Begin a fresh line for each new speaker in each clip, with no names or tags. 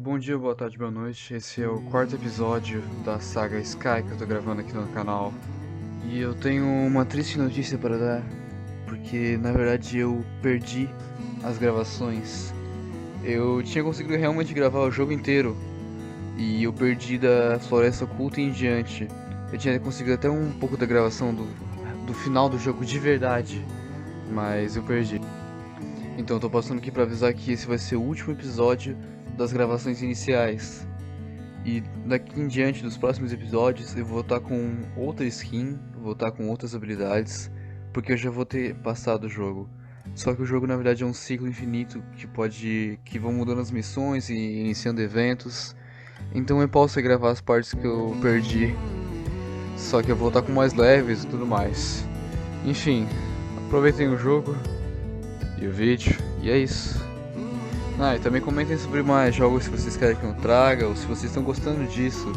Bom dia, boa tarde, boa noite. Esse é o quarto episódio da saga Sky que eu tô gravando aqui no canal. E eu tenho uma triste notícia para dar, porque na verdade eu perdi as gravações. Eu tinha conseguido realmente gravar o jogo inteiro e eu perdi da Floresta Oculta em diante. Eu tinha conseguido até um pouco da gravação do final do jogo de verdade, mas eu perdi. Então eu tô passando aqui pra avisar que esse vai ser o último episódio das gravações iniciais. E daqui em diante dos próximos episódios eu vou estar com outra skin, vou estar com outras habilidades, porque eu já vou ter passado o jogo. Só que o jogo na verdade é um ciclo infinito que vão mudando as missões e iniciando eventos. Então eu posso gravar as partes que eu perdi, só que eu vou estar com mais leves e tudo mais. Enfim, aproveitem o jogo e o vídeo, e é isso. E também comentem sobre mais jogos se vocês querem que eu traga, ou se vocês estão gostando disso,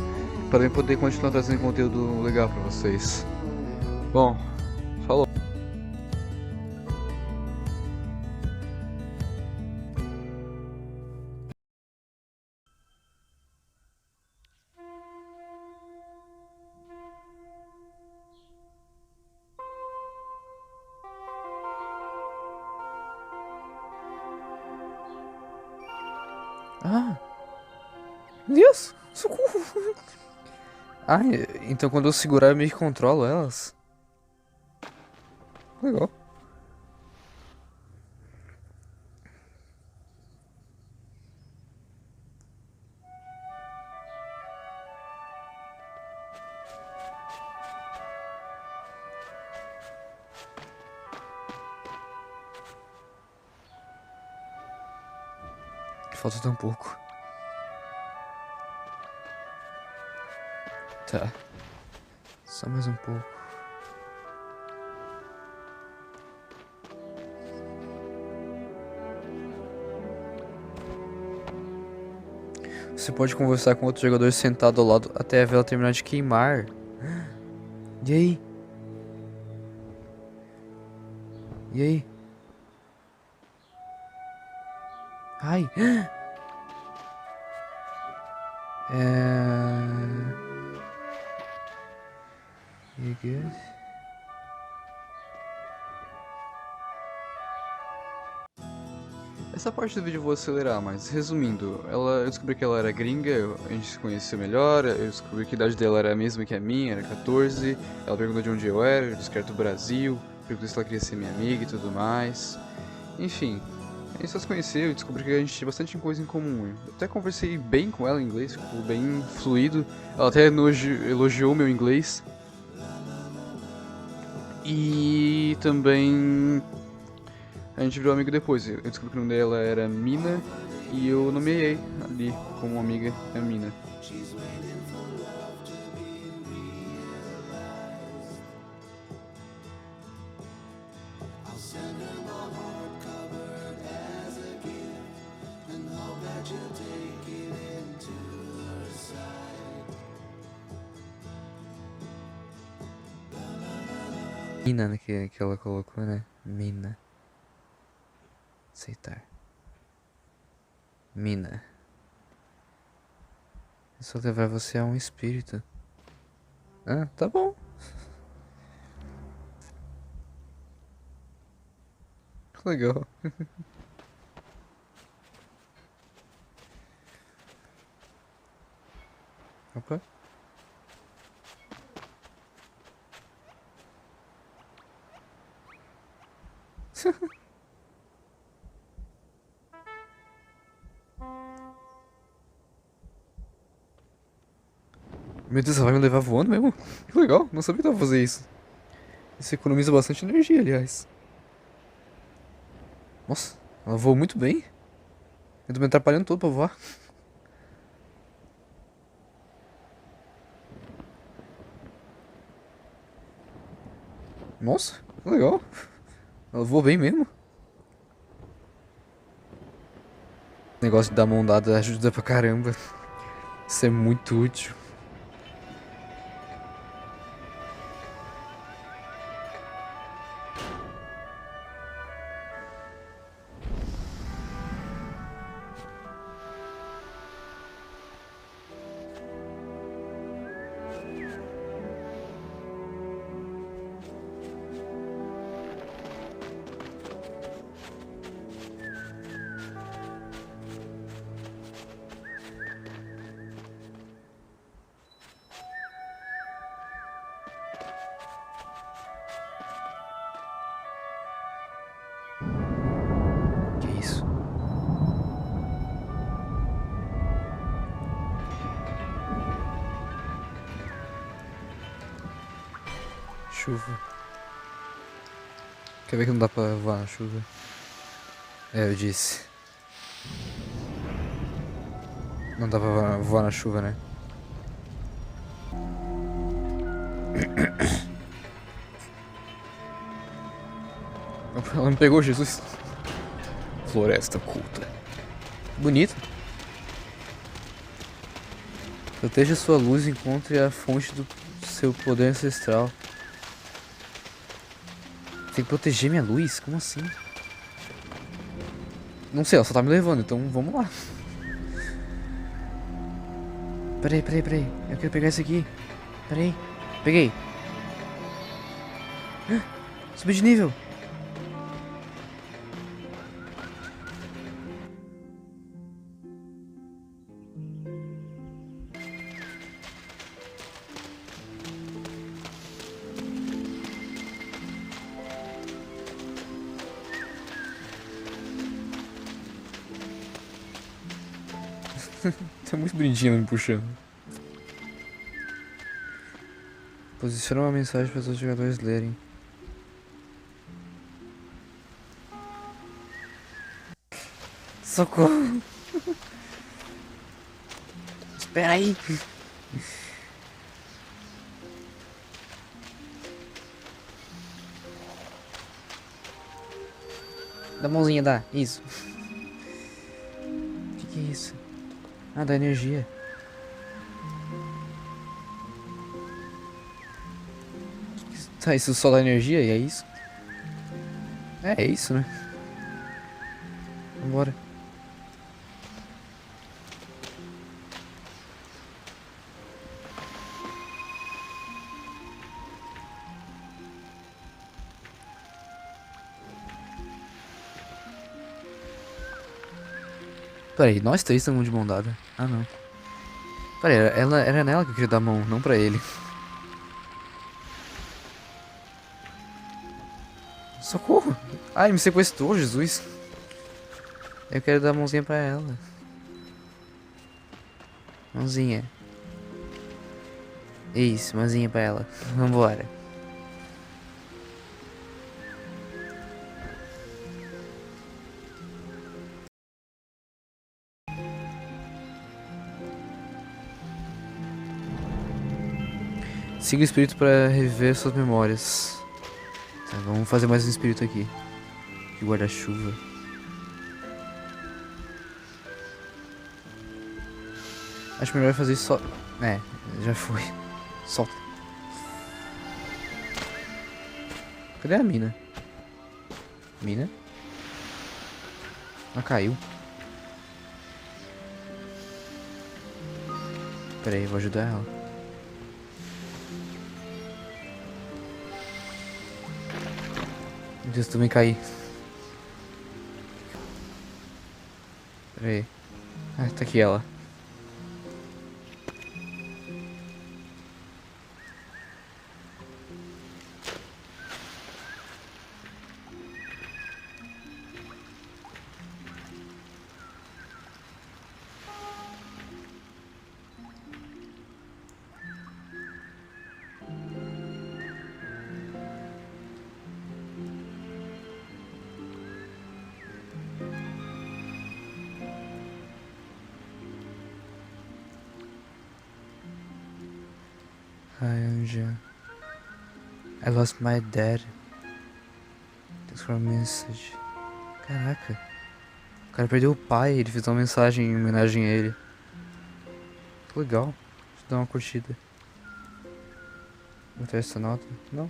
para eu poder continuar trazendo conteúdo legal pra vocês. Bom, falou! Ah, Deus, socorro! Ah, então quando eu segurar eu meio que controlo elas. Legal. Falta tão pouco. Tá. Só mais um pouco. Você pode conversar com outro jogador sentado ao lado até a vela terminar de queimar. E aí? E aí? Ai. You good? Essa parte do vídeo eu vou acelerar, mas resumindo, eu descobri que ela era gringa, a gente se conheceu melhor, eu descobri que a idade dela era a mesma que a minha, era 14, ela perguntou de onde eu era, eu disse que era do Brasil, perguntou se ela queria ser minha amiga e tudo mais. Enfim, a gente só se conheceu e descobri que a gente tinha bastante coisa em comum. Eu até conversei bem com ela em inglês, ficou bem fluido, ela até elogiou meu inglês. E também a gente virou amigo depois. Eu descobri que o nome dela era Mina e eu nomeei ali como amiga a Mina. Mina, né, que ela colocou, né? Mina. Aceitar. Mina. Eu só levar você a um espírito. Ah, tá bom. Legal. Opa. Meu Deus, ela vai me levar voando mesmo? Que legal, não sabia que dava pra fazer isso. Isso economiza bastante energia, aliás. Nossa, ela voou muito bem. Eu tô me atrapalhando todo pra voar. Nossa, que legal. Ela voou bem mesmo. O negócio de dar mão dada ajuda pra caramba. Isso é muito útil. chuva. Quer ver que não dá pra voar na chuva? É, eu disse. Não dá pra voar na chuva, né? Ela me pegou, Jesus. Floresta oculta. Bonito. Proteja sua luz e encontre a fonte do seu poder ancestral. Tem que proteger minha luz? Como assim? Não sei, ela só tá me levando, então vamos lá. Peraí. Eu quero pegar isso aqui. Peraí. Peguei. Subi de nível. Tá muito bonitinho me puxando. Posiciona uma mensagem para os outros jogadores lerem. Socorro! Espera aí! Dá a mãozinha, dá. Isso. O que é isso? Ah, dá energia. Tá, isso só dá energia e é isso? É isso, né? Vambora. Peraí, nós três estamos de mão dada. Ah, não. Peraí, era nela que eu queria dar a mão, não pra ele. Socorro! Ai, me sequestrou, Jesus. Eu quero dar a mãozinha pra ela. Mãozinha. Isso, mãozinha pra ela. Vambora. Siga o espírito para reviver suas memórias. Tá, vamos fazer mais um espírito aqui. De guarda-chuva. Acho melhor fazer isso só. É, já foi. Solta. Cadê a mina? Mina? Ela caiu. Pera aí, vou ajudar ela. Meu Deus, também caí. Pera aí. Ah, tá aqui ela. Hi, Anja. I lost my dad. Thanks for a message. Caraca. O cara perdeu o pai, ele fez uma mensagem em homenagem a ele. Que legal. Deixa eu dar uma curtida. Botar essa nota? Não.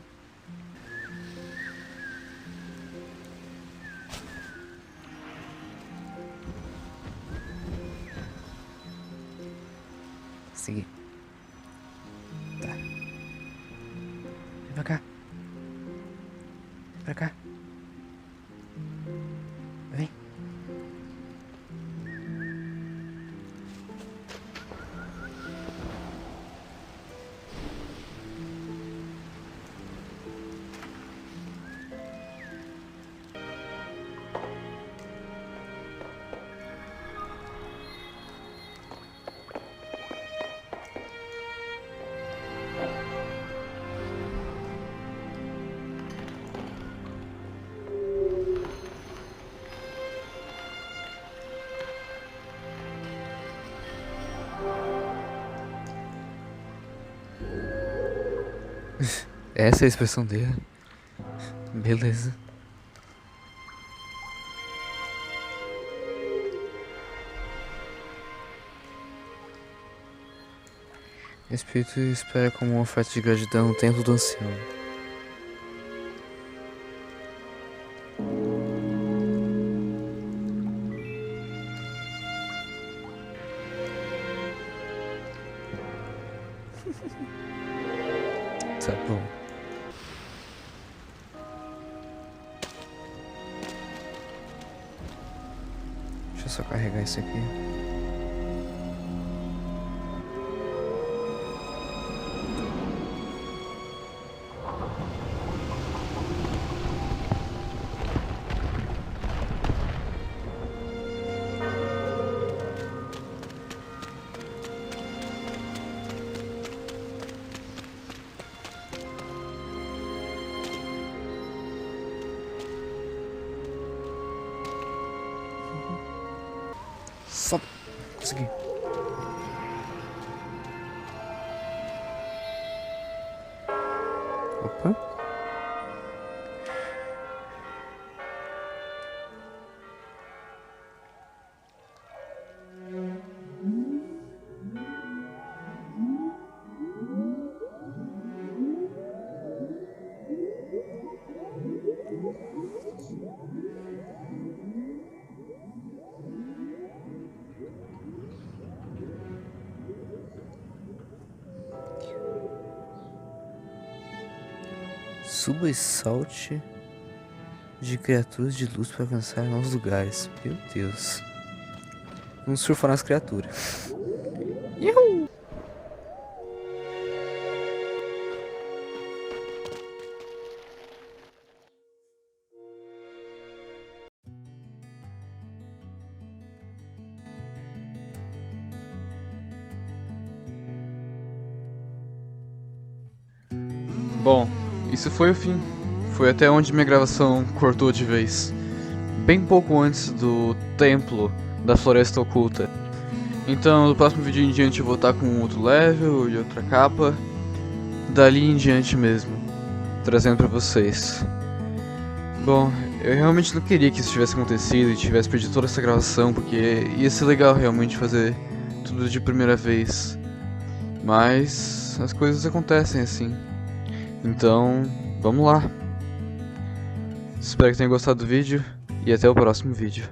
Seguir. Tá. Vem pra cá. Vem pra cá. Vem. Essa é a expressão dele. Beleza. Espírito espera como uma oferta de gratidão no templo do ancião. Tá bom. Deixa eu só carregar isso aqui. Só consegui. Opa. Suba e salte de criaturas de luz para alcançar novos lugares. Meu Deus. Vamos surfar nas criaturas. Uhul. Bom, isso foi o fim. Foi até onde minha gravação cortou de vez. Bem pouco antes do templo da Floresta Oculta. Então, no próximo vídeo em diante eu vou estar com outro level e outra capa. Dali em diante mesmo, trazendo pra vocês. Bom, eu realmente não queria que isso tivesse acontecido e tivesse perdido toda essa gravação, porque ia ser legal realmente fazer tudo de primeira vez. Mas as coisas acontecem assim. Então, vamos lá. Espero que tenham gostado do vídeo e até o próximo vídeo.